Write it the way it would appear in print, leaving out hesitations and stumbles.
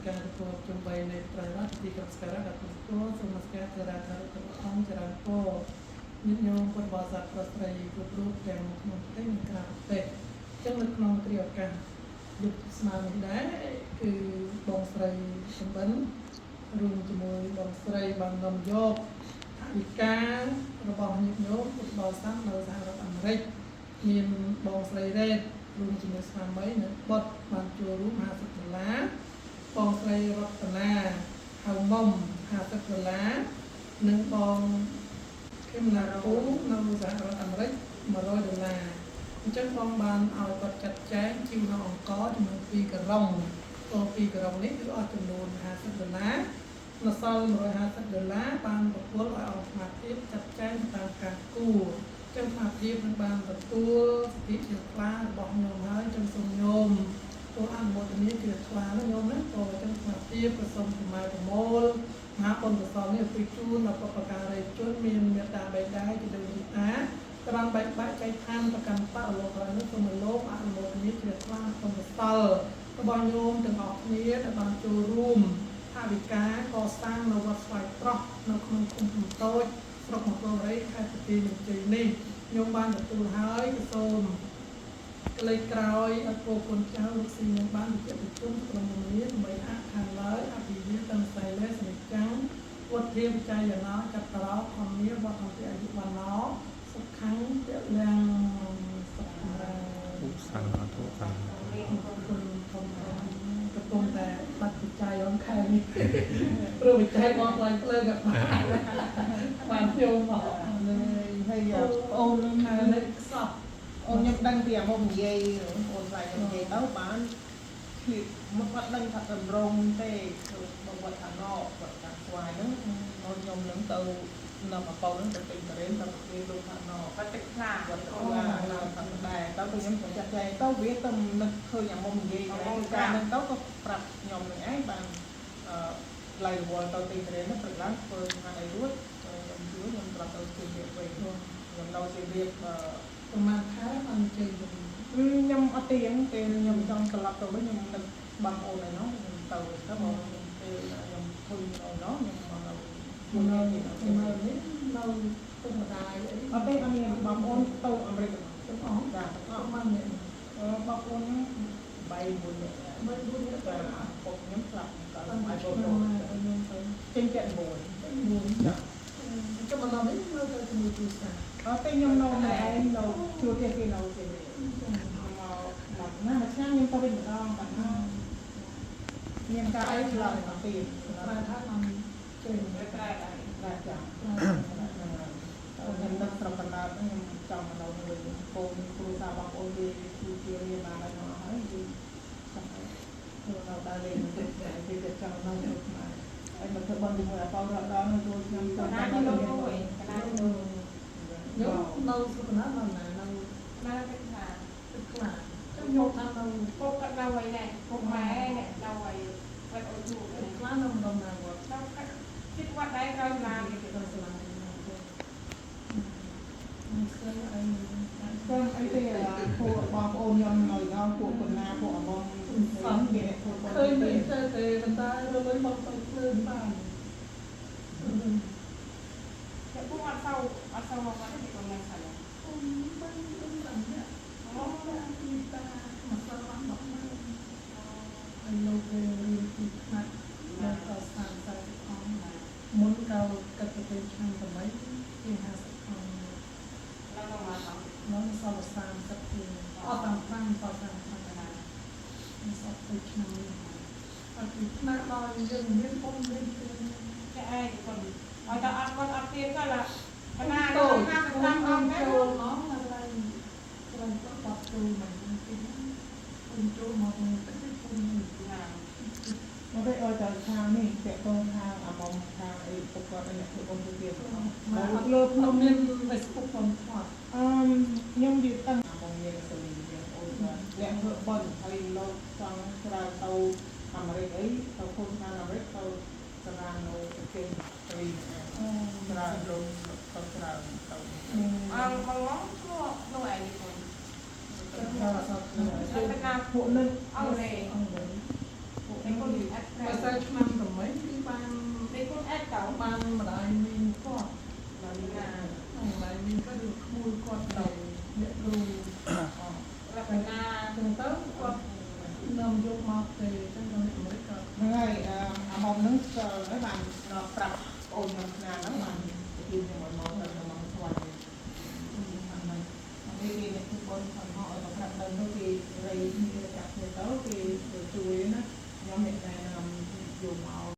ការទទួលជំបីនៃប្រវត្តិទីកស្ការៈដល់ទទួលសូមស្ការចរាចរណ៍អង្គចរាចរណ៍ពោញាតិញោមពុទ្ធបរិស័ទប្រុសស្រីគ្រប់រូបទាំងក្នុងប្រទេសនិងក្រៅប្រទេសចឹងនៅក្នុងគ្រាឱកាសយុគស្មារតីដែរគឺបងស្រីសំបិនរួមជាមួយបងស្រីបាននាំយកអធិការរបស់ញាតិញោមពុទ្ធបរិស័ទនៅសហរដ្ឋអាមេរិកមានបងស្រីរ៉េតរួមជាមួយស្វាមីនិងបុត្របានចូលរួម$50បងស្រីរតនាហៅមុំ$50និងបងខេមឡាពូនៅសហរដ្ឋអាមេរិក$100អញ្ចឹងបងបានឲ្យគាត់ចាត់ចែងជីវនៅអង្គរចំនួន2ការុងក៏2ការុងនេះគឺអស់ចំនួន$50នៅសល់$150បានប្រគល់ឲ្យអង្គស្មារតីចាត់ចែងតាមការគួរចឹងស្មារតីនឹងបានទទួលសិទ្ធិជាខ្លារបស់ញោមហើយចឹងសូមញោមចូលអនុមោទនាជាខ្លាណាញោមណាក៏ចឹងស្មារតីប្រសូមប្រមាប្រមូលមហាបុណ្យកុសលនេះពីជូនដល់បុព្វការីជនមានមេត្តាបៃតាជាដូចនេះត្រង់បែកបាក់ចែកឋានប្រកាន់បរិលោកហើយនោះសូមលោកអនុមោទនាជាខ្លាគុណកុសលរបស់ញោមទាំងអស់គ្នាដែលបានចូលរួមថវិកាកសាងនៅវត្តស្វាយប្រោះនៅក្នុងឃុំភ្នំតូចស្រុកមង្គលរីខេត្តបន្ទាយមានជ័យនេះញោមបានទទួលហើយក៏សូមក្លេកក្រោយអត់ពោកូនចៅលោកស៊ីនឹងបានវិជ្ជាប្រជុំក្រុមមានដើម្បីអខានឡើយអភិវិតន្សៃលេសនិចាំងវត្តធាមចៃយណាចត្រោធម្មាវត្តអង្គអាយុវណ្ណោសុខੰពលំសុខរាទុសាធុសាកំពុងតែបាត់ใจអងខែនេះព្រោះវិច័យបងឡើងភ្លើងក៏បានជុំមកហើយអូនថានៅខ្សោះអូនខ្ញុំដឹងពីអាមុំនិយាយអូនស្អាតនិយាយទៅបានឃ្លីបមកអត់ដឹងថាតម្រងទេគឺបងវត្តខាងនอกវត្តខាងស្វាយហ្នឹងអូនខ្ញុំនឹងទៅនៅអប៉ោហ្នឹងទៅពេញតរេនទៅពីលោកខាងនอกគាត់ទឹកខ្លាវត្តអូននៅតាមដែរទៅខ្ញុំចាត់ចែងទៅវាទៅនឹកឃើញអាមុំនិយាយការហ្នឹងទៅក៏ប្រាប់ខ្ញុំនឹងឯងបានឡៃរវល់ទៅទីតរេនហ្នឹងព្រឹកឡើងធ្វើខាងអីរួចខ្ញុំជួយខ្ញុំប្រាប់ទៅជួយវាវិញខ្ញុំនៅជារៀបប្រហែលខែបានជ័យវិញខ្ញុំអត់ទៀងពេលខ្ញុំចង់ត្រឡប់ទៅវិញខ្ញុំនឹកបងអូនឯនោះខ្ញុំទៅទៅមកពេលខ្ញុំឃើញអូននោះខ្ញុំមកនៅនេះនៅពុកម្ដាយអីអត់ទេអត់មានបងអូនទៅអាមេរិកទាំងអស់ចាអត់បានមានបងអូនហ្នឹង3-4នាក់តែពុកខ្ញុំស្លាប់តែមកខ្ញុំទៅចេញចិត្ត9ចាចាំមកដល់នេះនៅទៅជាមួយគ្រូសាអត់ទេខ្ញុំនៅឯងនៅជួគេគេនៅជាមកណាមួយឆ្នាំខ្ញុំទៅវិញម្ដងបាទមានការអីឆ្លងទៅទៀតបានថាខ្ញុំចេញតែចាខ្ញុំដឹកស្រុកកណ្ដាលខ្ញុំចង់មកដល់វិញកូនគ្រូសាបងប្អូនវាជារៀនបានហើយមកហើយគឺចាំទៅដល់ដើរលេងទៅគេចង់នៅក្នុងខ្មែរហើយមកធ្វើបន់ជាមួយអាប៉ោរត់ដល់នៅចូលឆ្នាំទៅណាទៅលោកអូយកណ្ដាលយកនៅស្រុកកណ្ដាលនៅណានៅទឹកខ្លាខ្ញុំយកតាមនៅពុកក៏នៅហើយដែរពុកម៉ែនេះនៅហើយគាត់អូនជួបខ្លានៅម្ដងណាវត្តទៅគិតវត្តដែរក្រោយឡានគេទៅសាលាខ្ញុំអីទេពួកបងប្អូនខ្ញុំនៅដល់ពួកកណ្ណាពួកអមងសំគេពួកឃើញទៅតែបន្តរលុយមកទៅភ្លើងបានតែពួកអត់សូវមកគាត់ទេគាត់មិនស្គាល់បានបាននេះមកពីតាមកសល់បានមកហើយលោករៀនពីខ្នាតដល់ក៏ស្អាតតែអង្គមុនក៏កាត់ទៅឆ្នាំ8ជា50អង្គแล้วก็มาทำน้องสอบสามสักทีออกตามฟังสอบสามสักทีสอบไปชั่วโมงอาทิตย์หน้าเรายังเรียนพ้นเรียนแค่ไอ้คนเอาจะอัดวันอัดเตียงก็ละขนาดนั้นน่าจะตั้งเอาแค่น้องอะไรก็ปรับตัวใหม่จริงๆคุณโจมองเป็นคุณงานมาได้เอาจากทางนี่แต่ตรงทางมองทางไอ้อุปกรณ์เนี่ยคือองค์เดียวมาเลิกนมเล่นไปสกุลคนทอดยังดีตั้งมองเย็นสลิงเดียวโอ้ยและเพื่อบอลไทยเราฟังสระเตาอเมริกาเตาโคตรนาอเมริกาสระโนเกนสลิงสระลมเตาสระเตาบางน้องก็หน่วยนี่คนแต่การพวกนึงเอาเลยพวก con ép បើសិនឆ្នាំថ្មីគឺបាន đây con ép cáo បានម្ដាយមីងគាត់ là đi là ម្ដាយមីងគាត់ឬក្មួយគាត់ទៅអ្នកគ្រូ là phải là ចឹងទៅគាត់នាំយកមកទេចឹងទៅអាមេរិកក៏ ហ្នឹងហើយអាមុំហ្នឹងស្គាល់ហើយបានដល់ប្រាប់អូនខ្ញុំឆ្នាំហ្នឹងបានទៅជួយខ្ញុំមកទៅមកស្វាយហ្នឹងហើយគេអ្នកគឺបងគាត់មកឲ្យប្រាប់ដល់ទៅគេរៃគ្នាចាប់គ្នាទៅគេជួយណាខ្ញុំអ្នកណែនាំយកមក